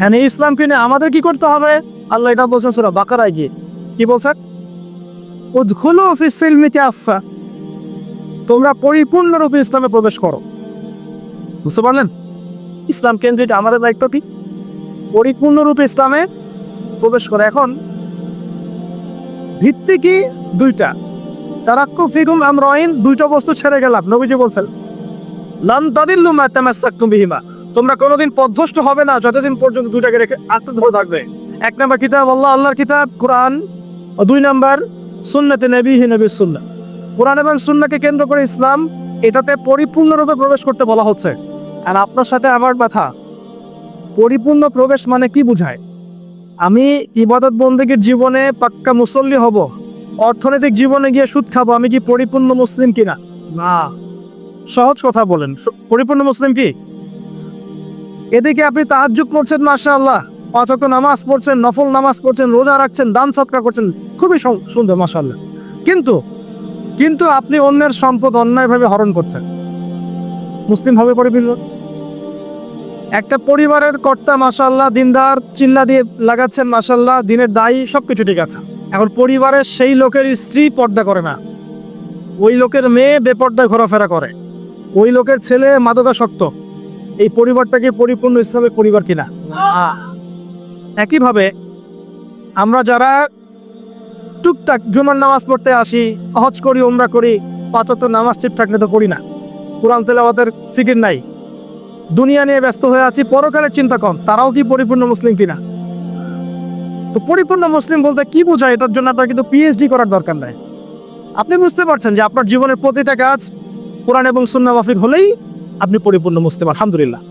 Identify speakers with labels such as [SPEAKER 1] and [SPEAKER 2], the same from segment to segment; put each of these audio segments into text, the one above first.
[SPEAKER 1] হ্যাঁ, এই ইসলামকে নিয়ে আমাদের কি করতে হবে? আল্লাহ এটা বলছেন সূরা বাকারায় গিয়ে, কি বলছেন? উদখুলু ফিস সিলমি কাফা, তোমরা পরিপূর্ণরূপে ইসলামে প্রবেশ করো। বুঝতে পারলেন? ইসলাম কেন্দ্রিক আমাদের দায়িত্ব কি? পরিপূর্ণরূপে ইসলামে প্রবেশ করে। এখন ভিত্তি কি? দুইটা। তারাক্কু ফিকুম আমরাইন, দুইটা বস্তু ছেড়ে গেলাম। নবীজি বলছেন লান তাদিল্লু মা তামাসসাকতুম বিহিমা, তোমরা কোনোদিন পথভ্রষ্ট হবে না যতদিন পর্যন্ত দুইটাকে রেখে আঁকড়ে ধরে থাকবে। এক নাম্বার কিতাব আল্লাহ, আল্লাহর কিতাব কোরআন, ও দুই নাম্বার সুন্নাতে নবীহি, নবীর সুন্নাহ। কোরআন এবং সুন্নাহকে কেন্দ্র করে ইসলাম, এটাতে পরিপূর্ণরূপে প্রবেশ করতে বলা হচ্ছে। আর আপনার সাথে আমার কথা, পরিপূর্ণ প্রবেশ মানে কি বুঝায়? আমি ইবাদত বন্দেগীর জীবনে পাক্কা মুসল্লি হব, অর্থনৈতিক জীবনে গিয়ে সুদ খাবো, আমি কি পরিপূর্ণ মুসলিম কিনা? না। সহজ কথা বলেন, পরিপূর্ণ মুসলিম কি? এদিকে আপনি তাহাজ্জুদ পড়ছেন, মাশাআল্লাহ, 5 ওয়াক্ত নামাজ পড়ছেন, নফল নামাজ পড়ছেন, রোজা রাখছেন, দান সদকা করছেন, খুবই সুন্দর, মাশাআল্লাহ। কিন্তু আপনি অন্যের সম্পদ অন্যায়ভাবে হরণ করছেন, মুসলিম হবে পরিপূর্ণ? একটা পরিবারের কর্তা, মাশাআল্লাহ, দিনদার, চিল্লা দিয়ে লাগাচ্ছেন, মাশাআল্লাহ, দিনের দায়ী, সবকিছু ঠিক আছে। এখন পরিবারের সেই লোকের স্ত্রী পর্দা করে না, ওই লোকের মেয়ে বেপর্দায় ঘোরাফেরা করে, ওই লোকের ছেলে মাদকাসক্ত, এই পরিবারটা কি পরিপূর্ণ ইসলামের পরিবার কিনা? একইভাবে আমরা যারা টুকটাক জুমার নামাজ পড়তে আসি, হজ করি, উমরা করি, 5 ওয়াক্ত নামাজ ঠিকঠাক মতো করি না, কোরআন তেলাওয়াতের ফিকির নাই, দুনিয়া নিয়ে ব্যস্ত হয়ে আছি, পরকালের চিন্তা কম, তারাও কি পরিপূর্ণ মুসলিম কিনা? তো পরিপূর্ণ মুসলিম বলতে কি বোঝায়, এটার জন্য আপনার কিন্তু পিএইচডি করার দরকার নাই। আপনি বুঝতে পারছেন যে আপনার জীবনের প্রতিটা কাজ কোরআন এবং সুন্নাহ মাফিক হলেই আপনি পরিপূর্ণ মুসলিম, আলহামদুলিল্লাহ।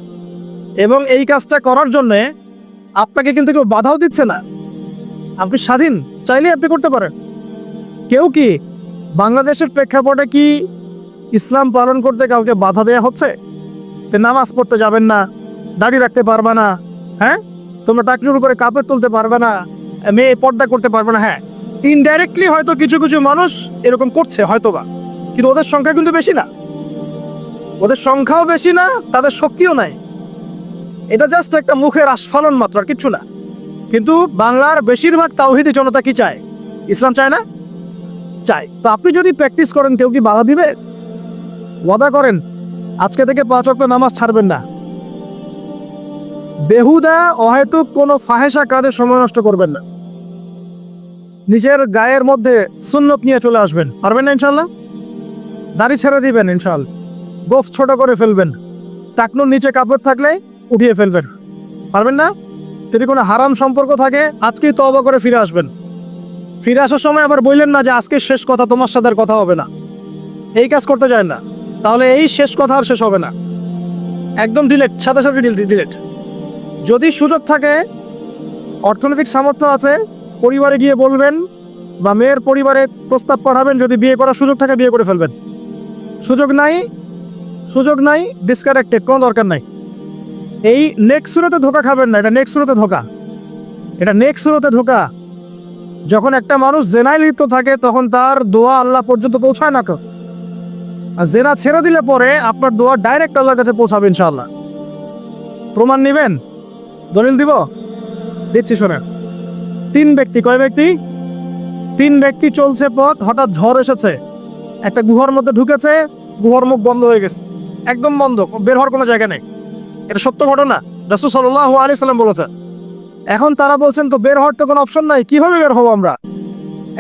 [SPEAKER 1] এবং এই কাজটা করার জন্য আপনাকে কিন্তু কেউ বাধাও দিচ্ছে না, আপনি স্বাধীন, চাইলে আপনি করতে পারেন। কেউ কি বাংলাদেশের প্রেক্ষাপটে কি ইসলাম পালন করতে কাউকে বাধা দেয়া হচ্ছে? নামাজ পড়তে যাবেন না, দাড়ি রাখতে পারবে না, হ্যাঁ, তোমরা টাকনুর উপরে কাপড় তুলতে পারবে না, মেয়ে পর্দা করতে পারবে না। হ্যাঁ, ইনডাইরেক্টলি হয়তো কিছু কিছু মানুষ এরকম করছে হয়তোবা, কিন্তু ওদের সংখ্যা কিন্তু বেশি না, ওদের সংখ্যাও বেশি না, তাদের শক্তিও নাই। এটা জাস্ট একটা মুখের আস্ফালন মাত্র, আর কিচ্ছু না। কিন্তু বাংলার বেশিরভাগ তাওহীদি জনতা কি চায়? ইসলাম চায় না? চায়। তো আপনি যদি প্র্যাকটিস করেন, কেউ কি বাধা দিবে? ওয়াদা করেন আজকে থেকে 5 ওয়াক্ত নামাজ ছাড়বেন না, বেহুদা অহেতুক কোনো ফাহেসা কাজে সময় নষ্ট করবেন না, নিজের গায়ের মধ্যে সুন্নত নিয়ে চলে আসবেন, পারবেন না ইনশাল্লাহ? দাড়ি ছেড়ে দিবেন ইনশাল্লাহ, গোফ ছোট করে ফেলবেন, টাকনুর নিচে কাপড় থাকলে উঠিয়ে ফেলবেন, পারবেন না? যদি কোনো হারাম সম্পর্ক থাকে আজকেই তওবা করে ফিরে আসবেন। ফিরে আসার সময় আবার বললেন না যে আজকে শেষ কথা, তোমার সাথে আর কথা হবে না, এই কাজ করতে যায় না, তাহলে এই শেষ কথা আর শেষ হবে না, একদম ডিলেট, সাথে সাথে ডিলেট। যদি সুযোগ থাকে, অর্থনৈতিক সামর্থ্য আছে, পরিবারে গিয়ে বলবেন বা মেয়ের পরিবারে প্রস্তাব পাঠাবেন, যদি বিয়ে করার সুযোগ থাকে বিয়ে করে ফেলবেন। সুযোগ নাই, ডিসকানেক্টেড, কোনো দরকার নাই। এই নেক্সট সুরতে ধোকা খাবেন না, এটা নেক্সট সুরতে ধোকা। যখন একটা মানুষ জেনায় লিপ্ত থাকে তখন তার দোয়া আল্লাহ পর্যন্ত পৌঁছায় না। আর জেনা ছেড়ে দিলে পরে আপনার দোয়া ডাইরেক্ট আল্লাহর কাছে পৌঁছাবে ইনশাআল্লাহ। প্রমাণ নেবেন? দলিল দিব? দিচ্ছি, শোনেন। 3 ব্যক্তি, কয় ব্যক্তি? 3 ব্যক্তি চলছে পথ, হঠাৎ ঝড় এসেছে, একটা গুহার মধ্যে ঢুকেছে, গুহার মুখ বন্ধ হয়ে গেছে, একদম বন্ধ, বের হওয়ার কোনো জায়গা নেই। এটা সত্য ঘটনা, রাসূল সাল্লাল্লাহু আলাইহি সাল্লাম বলেছে। এখন তারা বলছেন তো বের হওয়ার তো কোনো অপশন নাই, কিভাবে বের হবো আমরা?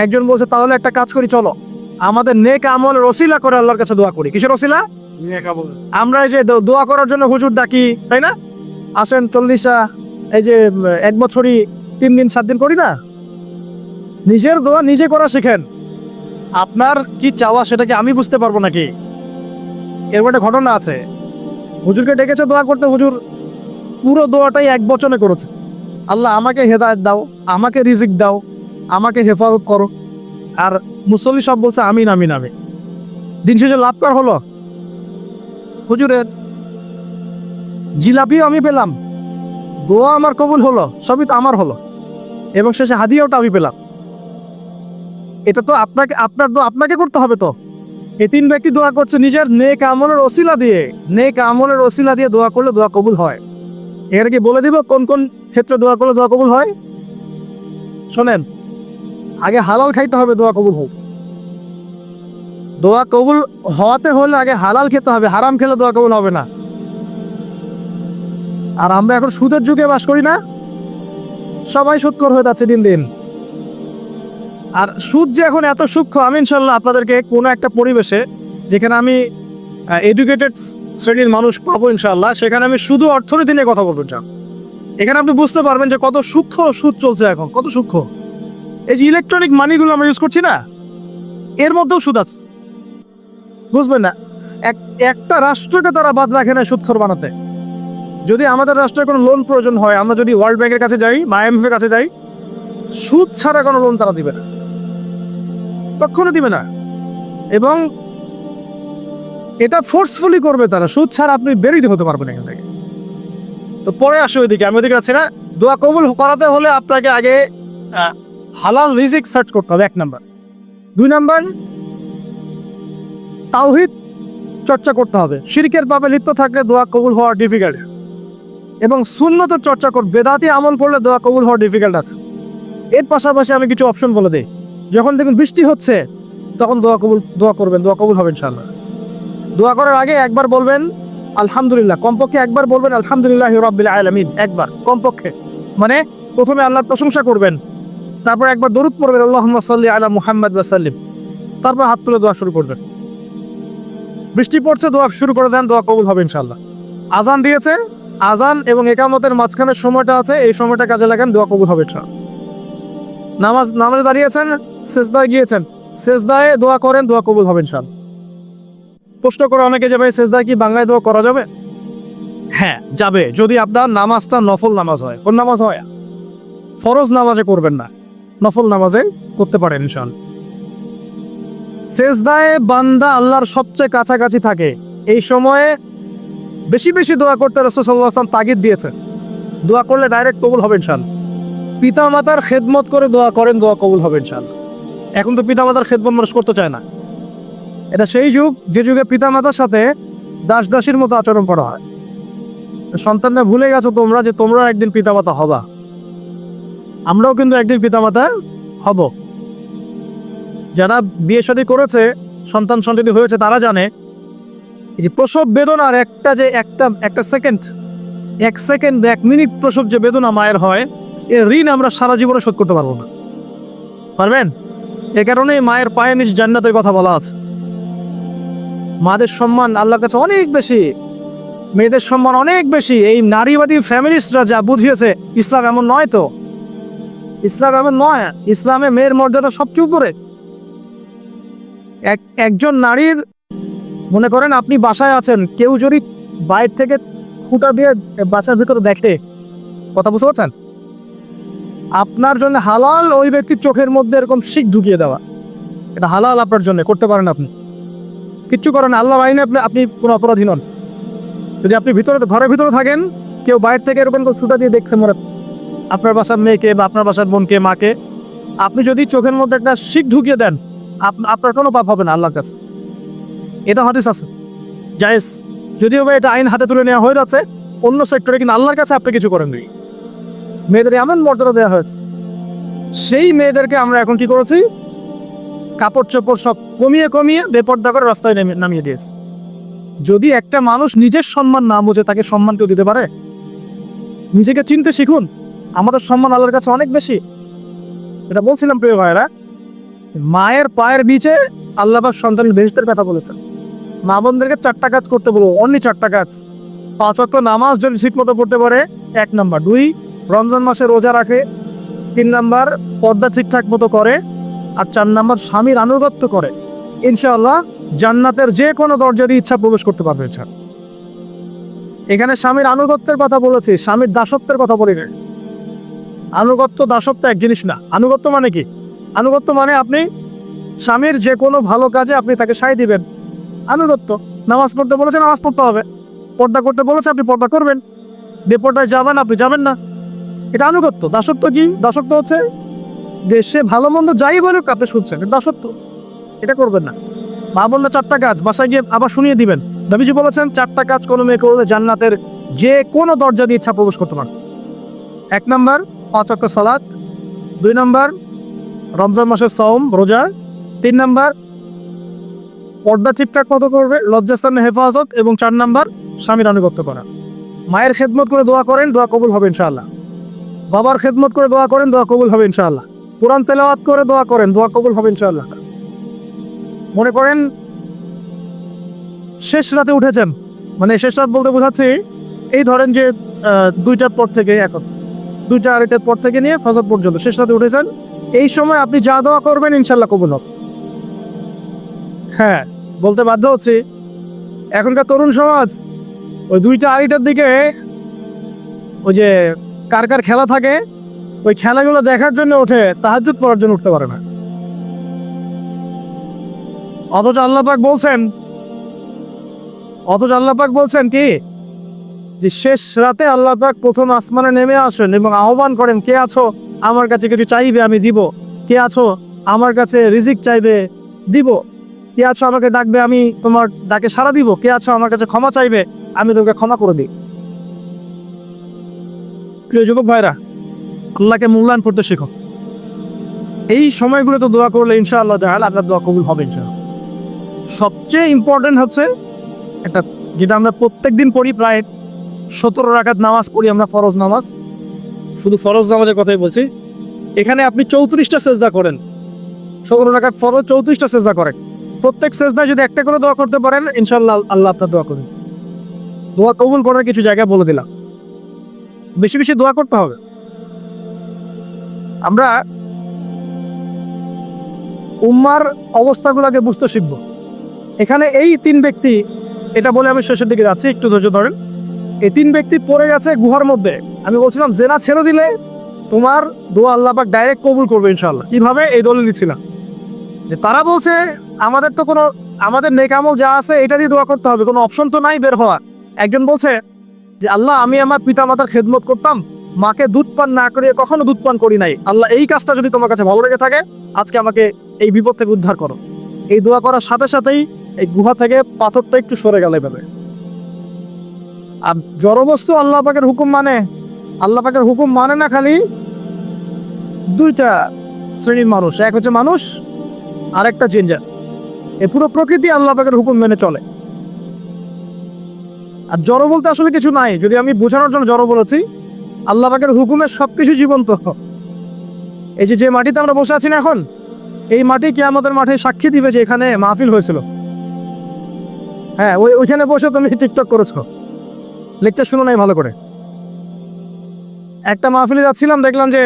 [SPEAKER 1] একজন বলছে তাহলে একটা কাজ করি, চলো আমাদের নেক আমলের ওসিলা করে আল্লাহর কাছে দোয়া করি। কিসের ওসিলা? আমরা এই যে দোয়া করার জন্য হুজুর ডাকি, তাই না? আসেন 40টা, এই যে 1 বছরই 3 দিন 7 দিন করি না, নিজের দোয়া নিজে করা শিখেন। আপনার কি চাওয়া সেটাকে আমি বুঝতে পারবো নাকি? এর একটা ঘটনা আছে, হুজুরকে ডেকেছে দোয়া করতে, হুজুর পুরো দোয়াটাই 1 বচনে করেছে, আল্লাহ আমাকে হেদায়েত দাও, আমাকে রিজিক দাও, আমাকে হেফাজত করো। আর মুসল্লি সব বলছে আমিন আমিন আমিন। দিন শেষে লাভ কর হলো হুজুরের জিলাপিও আমি পেলাম, দোয়া আমার কবুল হলো, সবই তো আমার হলো, এবং শেষে হাদিয়াটা আমি পেলাম। এটা তো আপনাকে করতে হবে। তো এই 3 ব্যক্তি দোয়া করছে নিজের নেক আমলের ওসিলা দিয়ে দোয়া করলে দোয়া কবুল হয়। এখানে কি বলে দিব কোন কোন ক্ষেত্রে দোয়া করলে দোয়া কবুল হয়? শোনেন, আগে হালাল খাইতে হবে দোয়া কবুল হোক। দোয়া কবুল হওয়াতে হলে আগে হালাল খেতে হবে, হারাম খেলে দোয়া কবুল হবে না। আর আমরা এখন সুদের যুগে বাস করি না, সবাই সুদখোর হয়ে যাচ্ছে দিন দিন। আর সুদ যে এখন এত সূক্ষ্ম, আমি ইনশাল্লাহ আপনাদেরকে কোনো একটা পরিবেশে যেখানে আমি এডুকেটেড শ্রেণীর মানুষ পাবো ইনশাল্লাহ, সেখানে আমি শুধু অর্থনীতি নিয়ে কথা বলবো। এখানে আপনি বুঝতে পারবেন যে কত সূক্ষ্ম সুদ চলছে এখন, কত সূক্ষ্ম। এই যে ইলেকট্রনিক মানিগুলো আমরা ইউজ করছি না, এর মধ্যেও সুদ আছে, বুঝবেন না? একটা রাষ্ট্রকে তারা বাদ রাখে না সুদখোর বানাতে। যদি আমাদের রাষ্ট্রের কোনো লোন প্রয়োজন হয়, আমরা যদি ওয়ার্ল্ড ব্যাংকের কাছে যাই বা IMF এর কাছে যাই, সুদ ছাড়া কোনো লোন তারা দিবে না, কখনো দিবে না। এবং এটা ফোর্সফুলি করবে তারা, সুদ ছাড়া আপনি বেরিয়ে হতে পারবেন এখান থেকে। তো পরে আসে ওইদিকে, আমি ওইদিকে আছি না। দোয়া কবুল করাতে হলে আপনাকে আগে হালাল রিজিক সার্চ করতে হবে, 1 নাম্বার। 2 নাম্বার, তাওহীদ চর্চা করতে হবে। শিরকের পাপে লিপ্ত থাকলে দোয়া কবুল হওয়া ডিফিকাল্ট। এবং সুন্নতের চর্চা করবে, বেদাতি আমল করলে দোয়া কবুল হওয়া ডিফিকাল্ট আছে। এর পাশাপাশি আমি কিছু অপশন বলে দিই। যখন দেখুন বৃষ্টি হচ্ছে, তখন দোয়া করবেন, দোয়া কবুল হবে ইনশাআল্লাহ। দোয়া করার আগে একবার বলবেন আলহামদুলিল্লাহ, কমপক্ষে একবার বলবেন আলহামদুলিল্লাহি রাব্বিল আলামিন, একবার কমপক্ষে। মানে প্রথমে আল্লাহর প্রশংসা করবেন, তারপর একবার দরুদ পড়বেন আল্লাহুম্মা সাল্লি আলা মুহাম্মাদ ওয়া সাল্লিম, তারপর হাত তুলে দোয়া শুরু করবেন। বৃষ্টি পড়ছে, দোয়া শুরু করে দেন, দোয়া কবুল হবে ইনশাআল্লাহ। আজান দিয়েছে, আজান এবং ইকামতের মাঝখানের সময়টা আছে, এই সময়টা কাজে লাগান, দোয়া কবুল হবে ইনশাআল্লাহ। নামাজে দাঁড়িয়েছেন, সেজদায় গিয়েছেন, সেজদায় দোয়া করেন, দোয়া কবুল হবে ইনশাআল্লাহ। প্রশ্ন করে অনেকে যে ভাই সেজদায় কি বাংলায় দোয়া করা যাবে? হ্যাঁ যাবে, যদি আপনার নামাজটা নফল নামাজ হয়। কোন নামাজ হয়? ফরজ নামাজে করবেন না, নফল নামাজে করতে পারেন ইনশাআল্লাহ। সেজদায় বান্দা আল্লাহর সবচেয়ে কাছাকাছি থাকে, এই সময়ে বেশি বেশি দোয়া করতে রাসূল সাল্লাল্লাহু আলাইহি ওয়াসাল্লাম তাগিদ দিয়েছেন। দোয়া করলে ডাইরেক্ট কবুল হবে ইনশাআল্লাহ। পিতা মাতার খেদমত করে দোয়া করেন, দোয়া কবুল হবে ইনশাআল্লাহ। এখন তো পিতা মাতার খেদমত মানুষ করতে চায় না। এটা সেই যুগ যে যুগে পিতা মাতার সাথে দাস দাসীর মতো আচরণ করা হয়। সন্তানরা ভুলে গেছো তোমরা যে তোমরা একদিন পিতা মাতা হবা। আমরাও কিন্তু একদিন পিতা মাতা হব। যারা বিয়ে শাদী করেছে, সন্তান সন্ততি হয়েছে, তারা জানে এই যে প্রসব বেদনার একটা সেকেন্ড, 1 মিনিট প্রসব যে বেদনা মায়ের হয়, এর ঋণ আমরা সারা জীবনে শোধ করতে পারবো না। পারবেন? এ কারণে মায়ের পায়ের নিচে জান্নাতের কথা বলা আছে। মাদের সম্মান আল্লাহর কাছে অনেক বেশি, মেয়েদের সম্মান অনেক বেশি। এই নারীবাদী ফ্যামিলিস্টরা যা বুঝিয়েছে, ইসলাম এমন নয়। তো ইসলাম এমন নয়, ইসলামে মেয়ের মর্যাদা সবচেয়ে উপরে। একজন নারীর, মনে করেন আপনি বাসায় আছেন, কেউ যদি বাইরে থেকে খুঁটা দিয়ে বাসার ভিতরে দেখে, কথা বুঝতে পারছেন? আপনার জন্য হালাল ওই ব্যক্তির চোখের মধ্যে এরকম শিক ঢুকিয়ে দেওয়া, এটা হালাল আপনার জন্য, করতে পারেন আপনি। কিচ্ছু করেন, আল্লাহর আইনে আপনি কোনো অপরাধী নন। যদি আপনি ঘরের ভিতরে থাকেন, কেউ বাইরে থেকে এরকম সুতা দিয়ে দেখছে মনে আপনার বাসার মেয়েকে বা আপনার বাসার বোনকে, মাকে, আপনি যদি চোখের মধ্যে একটা শিক ঢুকিয়ে দেন, আপনার কোনো পাপ হবে না আল্লাহর কাছে। এটা হাদিস আছে, জায়েজ। যদিও বা এটা আইন হাতে তুলে নেওয়া হয়ে যাচ্ছে অন্য সেক্টরে, কিন্তু আল্লাহর কাছে আপনি কিছু করেননি। মেয়েদের এমন মর্যাদা দেওয়া হয়েছে, সেই মেয়েদেরকে আমরা এখন কি করেছি, কাপড় চোপড় সব কমিয়ে বেপর্দা করে রাস্তায় নামিয়ে দিয়েছে। যদি একটা মানুষ নিজের সম্মান না বোঝে, তাকে সম্মান কেউ দিতে পারে? নিজেকে চিনতে শিখুন, আমাদের সম্মান আল্লাহর কাছে অনেক বেশি। এটা বলছিলাম প্রিয় ভাইরা, মায়ের পায়ের নিচে আল্লাহ পাক সন্তানের বেহেশতের কথা বলেছেন। মা বোনদেরকে 4টা কাজ করতে বলবো, অনলি 4টা কাজ। 5 ওয়াক্ত নামাজ যদি ঠিক মতো করতে পারে, 1 নাম্বার। 2, রমজান মাসে রোজা রাখে। 3 নাম্বার, পর্দা ঠিকঠাক মতো করে। আর 4 নাম্বার, স্বামীর আনুগত্য করে। ইনশাআল্লাহ জান্নাতের যে কোনো দরজা দিয়ে ইচ্ছা প্রবেশ করতে পারবে। এখানে স্বামীর আনুগত্যের কথা বলেছি, স্বামীর দাসত্বের কথা বলি না। আনুগত্য দাসত্ব এক জিনিস না। আনুগত্য মানে কি? আনুগত্য মানে আপনি স্বামীর যে কোনো ভালো কাজে আপনি তাকে সায় দিবেন, আনুগত্য। নামাজ পড়তে বলেছে, নামাজ পড়তে হবে। পর্দা করতে বলেছে, আপনি পর্দা করবেন। বেপর্দায় যাবেন, আপনি যাবেন না। এটা আনুগত্য। দাসত্ব কি? দাসত্ব হচ্ছে দেশে ভালো মন্দ যাই বলুক আপনি শুনছেন, এটা দাসত্ব। এটা করবেন না। মা বললে 4টা কাজ, বাসায় গিয়ে আবার শুনিয়ে দিবেন। নবীজি বলেছেন 4টা কাজ কোনো মেয়ে করলে জান্নাতের যে কোনো দরজা দিয়ে ইচ্ছা প্রবেশ করতে পারবে। 1 নম্বর 5 ওয়াক্ত সালাত, 2 নম্বর রমজান মাসের সওম রোজা, 3 নম্বর পর্দা ঠিকঠাক মতো করবে, লজ্জাস্থানের হেফাজত, এবং 4 নম্বর স্বামীর আনুগত্য করা। মায়ের খেদমত করে দোয়া করেন, দোয়া কবুল হবে ইনশাআল্লাহ। বাবার খেদমত করে দোয়া করেন, দোয়া কবুল হবে ইনশাআল্লাহ। কোরআন তেলাওয়াত করে দোয়া করেন, দোয়া কবুল হবে ইনশাআল্লাহ। মনে করেন শেষ রাতে উঠেছেন, মানে শেষ রাত বলতে বোঝাচ্ছি এই ধরেন যে 2টার পর থেকে, এখন 2টা আড়াইটার পর থেকে নিয়ে ফজর পর্যন্ত শেষ রাতে উঠেছেন, এই সময় আপনি যা দোয়া করবেন ইনশাআল্লাহ কবুল হবে। হ্যাঁ, বলতে বাধ্য হচ্ছি, এখনকার তরুণ সমাজ ওই 2টা আড়াইটার দিকে ওই যে কার কার খেলা থাকে, ওই খেলাগুলো দেখার জন্য ওঠে, তাহাজ্জুদ পড়ার জন্য উঠতে পারে না। অথচ আল্লাহ পাক বলছেন কি, যে শেষ রাতে আল্লাহ পাক প্রথম আসমানে নেমে আসেন এবং আহ্বান করেন, কে আছো আমার কাছে কিছু চাইবে আমি দিব, কে আছো আমার কাছে রিজিক চাইবে দিব, কে আছো আমাকে ডাকবে আমি তোমার ডাকে সাড়া দিব, কে আছো আমার কাছে ক্ষমা চাইবে আমি তোমাকে ক্ষমা করে দিই। প্রিয় যুবক ভাইরা, আল্লাহকে মূল্যায়ন করতে শেখো। এই সময়গুলো তো দোয়া করলে ইনশাআল্লাহ তাআলা আপনার দোয়া কবুল হবে ইনশাআল্লাহ। সবচেয়ে ইম্পর্টেন্ট হচ্ছে একটা, যেটা আমরা প্রত্যেকদিন পড়ি, প্রায় 17 রাকাত নামাজ পড়ি আমরা, ফরজ নামাজ, শুধু ফরজ নামাজের কথাই বলছি। এখানে আপনি 34টা সেজদা করেন, 17 রাকাত ফরজ, 34টা সেজদা করেন। প্রত্যেক সেজদায় যদি একটা করে দোয়া করতে পারেন ইনশাআল্লাহ আল্লাহ আপনার দোয়া করবেন। দোয়া কবুল করার কিছু জায়গা বলে দিলাম, বেশি বেশি দোয়া করতে হবে। আমরা উম্মার অবস্থাগুলোকে বুঝতে শিখব। এখানে এই 3 ব্যক্তি, এটা বলে আমি শেষের দিকে যাচ্ছি, একটু ধৈর্য ধরেন। এই 3 ব্যক্তি পড়ে গেছে গুহার মধ্যে। আমি বলছিলাম জেনা ছেড়ে দিলে তোমার দোয়া আল্লাহ পাক ডাইরেক্ট কবুল করবে ইনশাআল্লাহ। কিভাবে? এই দলিল দিচ্ছিলাম যে তারা বলছে আমাদের তো কোনো, আমাদের নেক আমল যা আছে এটা দিয়ে দোয়া করতে হবে, কোনো অপশন তো নাই বের হওয়ার। একজন বলছে যে আল্লাহ, আমি আমার পিতা মাতার খেদমত করতাম, মাকে দুধ পান না করিয়ে কখনো দুধ পান করি নাই, আল্লাহ এই কাজটা যদি তোমার কাছে ভালো লেগে থাকে আজকে আমাকে এই বিপদ থেকে উদ্ধার করো। এই দোয়া করার সাথে সাথেই এই গুহা থেকে পাথরটা একটু সরে গেল এভাবে। আর জড়বস্তু আল্লাহ পাকের হুকুম মানে, আল্লাহ পাকের হুকুম মানে না খালি 2টা শ্রেণীর মানুষ, এক হচ্ছে মানুষ আর একটা জিনজার। এ পুরো প্রকৃতি আল্লাহ পাকের হুকুম মেনে চলে। আর জড় বলতে আসলে কিছু নাই, যদি আমি বোঝানোর জন্য জড় বলেছি, আল্লাহ পাকের হুকুমে সবকিছু জীবন্ত। এই যে মাটিতে আমরা বসে আছি না এখন, এই মাটি কিয়ামতের মাঠে সাক্ষী দিবে যে এখানে মাহফিল হয়েছিল। হ্যাঁ, ওইখানে বসে তুমি টিকটক করেছ, লেকচার শুনো নাই ভালো করে। একটা মাহফিলে যাচ্ছিলাম, দেখলাম যে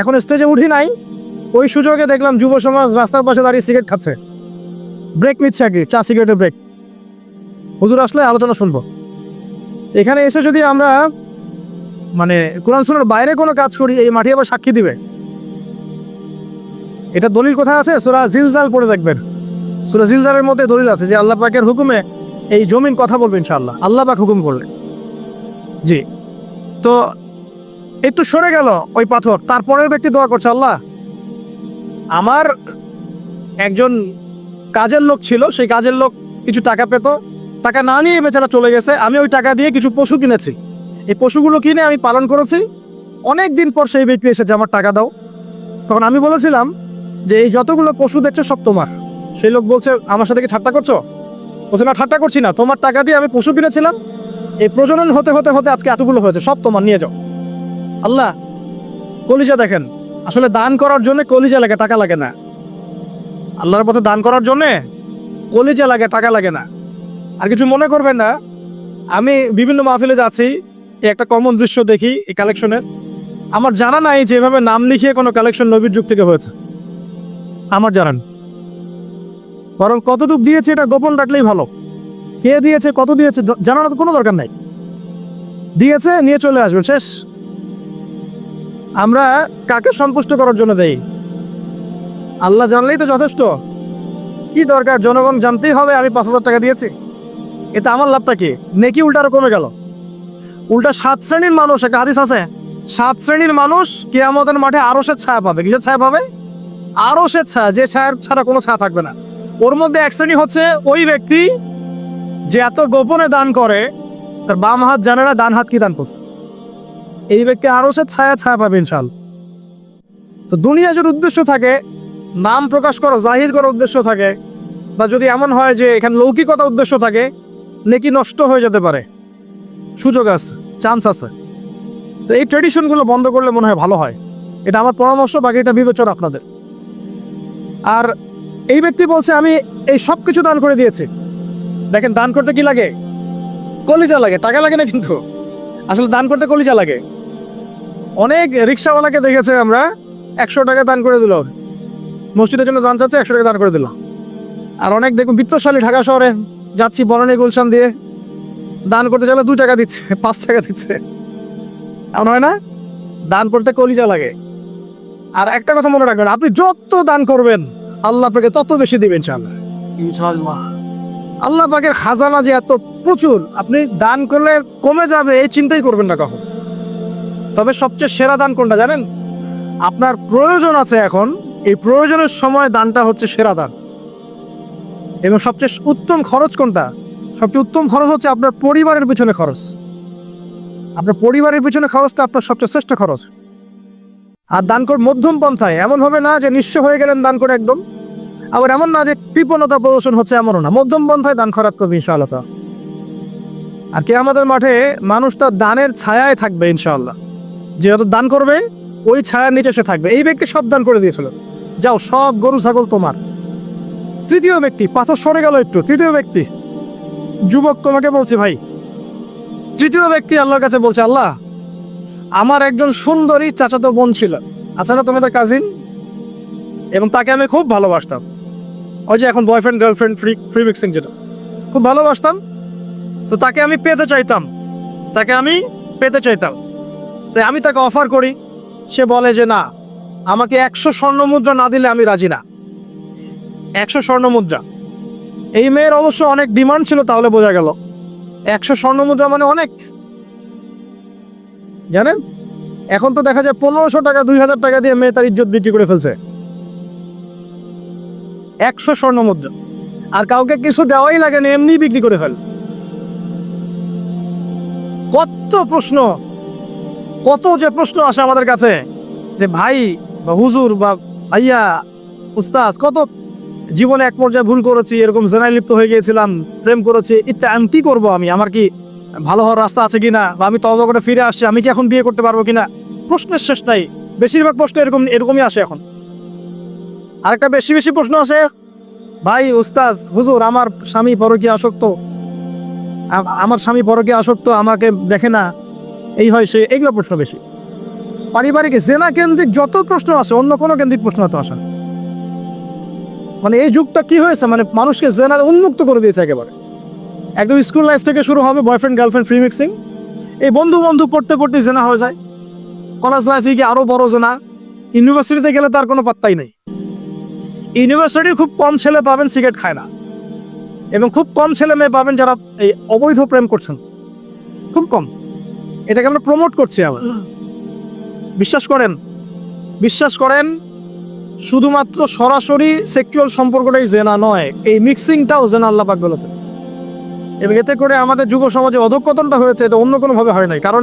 [SPEAKER 1] এখন স্টেজে উঠি নাই, ওই সুযোগে দেখলাম যুব সমাজ রাস্তার পাশে দাঁড়িয়ে সিগারেট খাচ্ছে, ব্রেক নিচ্ছে আর কি, চা সিগারেটের ব্রেক। হুজুর আসলে আলোচনা শুনবো। এখানে এসে যদি আমরা মানে কোরআন সুন্নাহর বাইরে কোনো কাজ করি, এই মাটি আবার সাক্ষী দিবে। এটা দলিল কোথায় আছে? সূরা জিলজাল পড়ে দেখবেন। সূরা জিলজালের মধ্যে দলিল আছে যে আল্লাহ পাকের হুকুমে এই জমিন কথা বলবে ইনশাআল্লাহ, আল্লাহ পাক হুকুম করলে। জি, তো একটু সরে গেল ওই পাথর। তারপরের ব্যক্তি দোয়া করছে, আল্লাহ, আমার একজন কাজের লোক ছিল, সেই কাজের লোক কিছু টাকা পেত, টাকা না নিয়ে বেচারা চলে গেছে, আমি ওই টাকা দিয়ে কিছু পশু কিনেছি, এই পশুগুলো কিনে আমি পালন করেছি। অনেক দিন পর সেই ব্যক্তি এসেছে, আমার টাকা দাও। তখন আমি বলেছিলাম যে এই যতগুলো পশু দেখছো সব তোমার। সেই লোক বলছে, আমার সাথে কি ঠাট্টা করছো? বলছে, না ঠাট্টা করছি না, তোমার টাকা দিয়ে আমি পশু কিনেছিলাম, এই প্রজনন হতে হতে হতে আজকে এতগুলো হয়েছে, সব তোমার, নিয়ে যাও। আল্লাহ, কলিজা দেখেন, আসলে দান করার জন্য কলিজা লাগে, টাকা লাগে না। আল্লাহর পথে দান করার জন্য কলিজা লাগে, টাকা লাগে না। আর কিছু মনে করবেন না, আমি বিভিন্ন মাহফিলে যাচ্ছি, একটা কমন দৃশ্য দেখি এই কালেকশনের। আমার জানা নাই যে এভাবে নাম লিখিয়ে কোনো কালেকশন নবীর যুগ থেকে হয়েছে, আমার জানান। বরং কতটুকু দিয়েছে এটা গোপন রাখলেই ভালো। কে দিয়েছে, কত দিয়েছে জানানোর তো কোনো দরকার নাই। দিয়েছে, নিয়ে চলে আসবেন, শেষ। আমরা কাকে সন্তুষ্ট করার জন্য দেই? আল্লাহ জানলেই তো যথেষ্ট। কি দরকার জনগণ জানতেই হবে আমি 5,000 টাকা দিয়েছি? এতে আমার লাভটা কি? নেকি উল্টা আরো কমে গেল। উল্টা 7 শ্রেণীর মানুষ, একটা হাদিস আছে, 7 শ্রেণীর মানুষ কিয়ামতের মাঠে আরশের ছায়া পাবে। কিসের ছায়া পাবে? আরশের ছায়া, যে ছায়ার ছাড়া কোনো ছায়া থাকবে না। ওর মধ্যে এক শ্রেণী হচ্ছে ওই ব্যক্তি যে এত গোপনে দান করে, তার বাম হাত জানে না ডান হাত কি দান করছে। এই ব্যক্তি আরশের ছায়া ছায়া পাবে ইনশাআল্লাহ। তো দুনিয়া যদি উদ্দেশ্য থাকে, নাম প্রকাশ করা জাহির করার উদ্দেশ্য থাকে, বা যদি এমন হয় যে এখানে লৌকিকতা উদ্দেশ্য থাকে, নেকি নষ্ট হয়ে যেতে পারে, সুযোগ আছে, চান্স আছে। তো এই ট্রেডিশনগুলো বন্ধ করলে মনে হয় ভালো হয়। এটা আমার পরামর্শ, বাকি এটা বিবেচনা আপনাদের। আর এই ব্যক্তি বলছে আমি এই সব কিছু দান করে দিয়েছি। দেখেন, দান করতে কি লাগে? কলিজা লাগে, টাকা লাগে না কিন্তু। আসলে দান করতে কলিজা লাগে। অনেক রিক্সাওয়ালাকে দেখেছে আমরা 100 টাকা দান করে দিল, মসজিদের জন্য দান চাচ্ছে, 100 টাকা দান করে দিল। আর অনেক দেখুন বিত্তশালী, ঢাকা শহরে যাচ্ছি বনানী গুলশান দিয়ে, দান করতে চাইলে 2 টাকা দিচ্ছে, 5 টাকা দিচ্ছে। এমন হয় না? দান করতে কলিজা লাগে। আর একটা কথা মনে রাখবেন, আপনি যত দান করবেন আল্লাহ আপনাকে তত বেশি দিবেন ইনশাআল্লাহ। ইনশাআল্লাহ আল্লাহ পাকের খাজানা যে এত প্রচুর, আপনি দান করলে কমে যাবে এই চিন্তাই করবেন না কখন। তবে সবচেয়ে সেরা দান কোনটা জানেন? আপনার প্রয়োজন আছে এখন, এই প্রয়োজনের সময় দানটা হচ্ছে সেরা দান। এবং সবচেয়ে উত্তম খরচ কোনটা? সবচেয়ে উত্তম খরচ হচ্ছে আপনার পরিবারের পিছনে খরচ। আপনার পরিবারের পিছনে খরচটা আপনার সবচেয়ে শ্রেষ্ঠ খরচ। আর দান কর মধ্যম পন্থায়, এমন হবে না যে নিঃস্ব হয়ে গেলেন দান করে একদম, আবার এমন না যে কৃপণতা প্রদর্শন হচ্ছে, এমনও না। মধ্যম পন্থায় দান খরচ করবে ইনশাআল্লাহ। আর কিয়ামতের মাঠে মানুষ তার দানের ছায়ায় থাকবে ইনশাআল্লাহ। যে যত দান করবে ওই ছায়ার নিচে সে থাকবে। এই ব্যক্তি সব দান করে দিয়েছিল, যাও সব গরু ছাগল তোমার। তৃতীয় ব্যক্তি, পাথর সরে গেল একটু, তৃতীয় ব্যক্তি, যুবক তোমাকে বলছি ভাই, তৃতীয় ব্যক্তি আল্লাহর কাছে বলছে, আল্লাহ আমার একজন সুন্দরী চাচাতো বোন ছিল, আচ্ছা না, তুমি তার কাজিন, এবং তাকে আমি খুব ভালোবাসতাম। ওই যে এখন বয়ফ্রেন্ড গার্লফ্রেন্ড ফ্রি মিক্সিং, যেটা খুব ভালোবাসতাম। তো তাকে আমি পেতে চাইতাম, তাই আমি তাকে অফার করি। সে বলে যে না, আমাকে 100 স্বর্ণ মুদ্রা না দিলে আমি রাজি না। 100 স্বর্ণ মুদ্রা। এই মেয়ের অবশ্য অনেক ডিমান্ড ছিল, তাহলে বোঝা গেল 100 স্বর্ণ মুদ্রা মানে অনেক। জানেন, এখন তো দেখা যায় 1500 টাকা 2000 টাকা দিয়ে মেয়ে তার ইজ্জত বিক্রি করে ফেলছে। 100 স্বর্ণ মুদ্রা, আর কাউকে কিছু দেওয়াই লাগে না, এমনি বিক্রি করে ফেল। কত প্রশ্ন, কত যে প্রশ্ন আসে আমাদের কাছে, যে ভাই বা হুজুর বা ভাইয়া উস্তাজ, কত জীবনে এক পর্যায়ে ভুল করেছি, এরকম জেনায় লিপ্ত হয়ে গিয়েছিলাম, প্রেম করেছি, ইত্যাদি, আমি কি করবো, আমার কি ভালো হওয়ার রাস্তা আছে কিনা, বা আমি তওবা করে ফিরে আসছি, আমি কি এখন বিয়ে করতে পারবো কিনা। প্রশ্নের শেষ নাই। বেশিরভাগ প্রশ্ন এরকমই আসে এখন। আরেকটা বেশি প্রশ্ন আসে, ভাই উস্তাজ হুজুর, আমার স্বামী পরকীয়া আসক্ত, আমাকে দেখে না, এই হয় সে, এইগুলো প্রশ্ন বেশি। পারিবারিক জেনা কেন্দ্রিক যত প্রশ্ন আসে, অন্য কোনো কেন্দ্রিক প্রশ্ন তো আসে না। মানে এই যুগটা কি হয়েছে, মানে মানুষকে জেনা উন্মুক্ত করে দিয়েছে একেবারে। একদম স্কুল লাইফ থেকে শুরু হবে বয়ফ্রেন্ড গার্লফ্রেন্ড ফ্রি মিক্সিং, এই বন্ধু পড়তে জেনা হয়ে যায়। কলেজ লাইফে গিয়ে আরো বড় জেনা। ইউনিভার্সিটিতে গেলে তার কোনো পাত্তাই নেই। ইউনিভার্সিটি খুব কম ছেলে পাবেন সিগারেট খায় না, এবং খুব কম ছেলে মেয়ে পাবেন যারা এই অবৈধ প্রেম করছেন, খুব কম। এটাকে আমরা প্রমোট করছি আবার। বিশ্বাস করেন শুধুমাত্র সরাসরি সেক্সুয়াল সম্পর্কটাই জেনা নয়, এই মিক্সিংটাও জেনা, আল্লাহ পাক বলেছেন। এবং এতে করে আমাদের যুব সমাজে অধঃপতনটা হয়েছে, এটা অন্য কোনো ভাবে হয় নাই। কারণ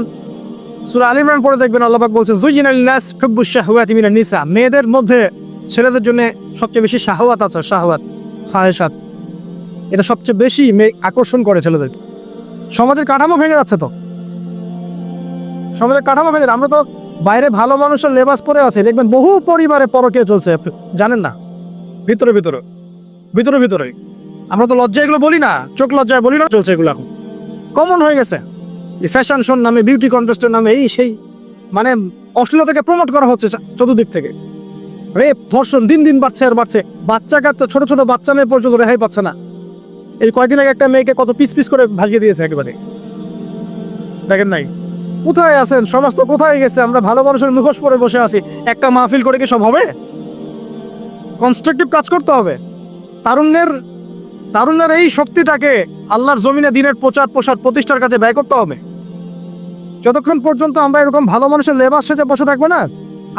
[SPEAKER 1] সূরা আলে ইমরান পড়ে দেখবেন আল্লাহ পাক বলছেন, যুয়িনা লিন-নাস হুব্বুশ শাহওয়াতি মিনান নিসা, মেয়েদের মধ্যে ছেলেদের জন্য সবচেয়ে বেশি শাহওয়াত আছে, শাহওয়াত ফাহেশাত, এটা সবচেয়ে বেশি আকর্ষণ করে ছেলেদের। সমাজের কাঠামো ভেঙে যাচ্ছে, তো সমাজের কাঠামো ভেঙে, আমরা তো বাইরে ভালো মানুষের লেবাস পরে আছে, দেখবেন বহু পরিবারে পরকীয়া চলছে, জানেন না, ভিতরে। আমরা তো লজ্জা এগুলো বলি না, চোখ লজ্জায় বলি না, চলছে এগুলো এখন কমন হয়ে গেছে। এই ফ্যাশন শোর নামে, বিউটি কন্টেস্টের নামে, এই সেই, মানে অশ্লীলতাকে প্রমোট করা হচ্ছে চতুর্দিক থেকে। রেপ ধর্ষণ দিন বাড়ছে আর বাড়ছে। বাচ্চা কাচ্চা, ছোট বাচ্চা মেয়ে পর্যন্ত রেহাই পাচ্ছে না। এই কয়েকদিন আগে একটা মেয়েকে কত পিস করে ভাসিয়ে দিয়েছে একেবারে, দেখেন নাই? কোথায় আছেন? সমাজ তো কোথায় গেছে? আমরা ভালো মানুষের মুখোশ পরে বসে আছি। একটা মাহফিল করে কি সব হবে? কনস্ট্রাকটিভ কাজ করতে হবে। তারুণ্যের এই শক্তিটাকে আল্লাহর জমিনে দিনের প্রচার প্রসার প্রতিষ্ঠার কাছে ব্যয় করতে হবে। যতক্ষণ পর্যন্ত আমরা এরকম ভালো মানুষের লেবাস সেজে বসে থাকবো না,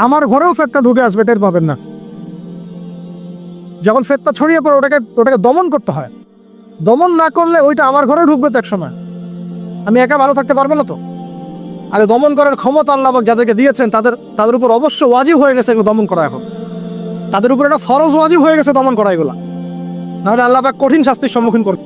[SPEAKER 1] আমার ঘরেও ফেতনা ঢুকে আসবে, টের পাবেন না। যখন ফেতনা ছড়িয়ে পড়ে, ওটাকে দমন করতে হয়। দমন না করলে ওইটা আমার ঘরেও ঢুকবে তো এক সময়। আমি একা ভালো থাকতে পারবো না তো। আর দমন করার ক্ষমতা আল্লাহ পাক যাদেরকে দিয়েছেন তাদের উপর অবশ্য ওয়াজিব হয়ে গেছে এগুলো দমন করা। এখন তাদের উপর একটা ফরজ ওয়াজিব হয়ে গেছে দমন করা এগুলা, নাহলে আল্লাহ পাক কঠিন শাস্তির সম্মুখীন করবে।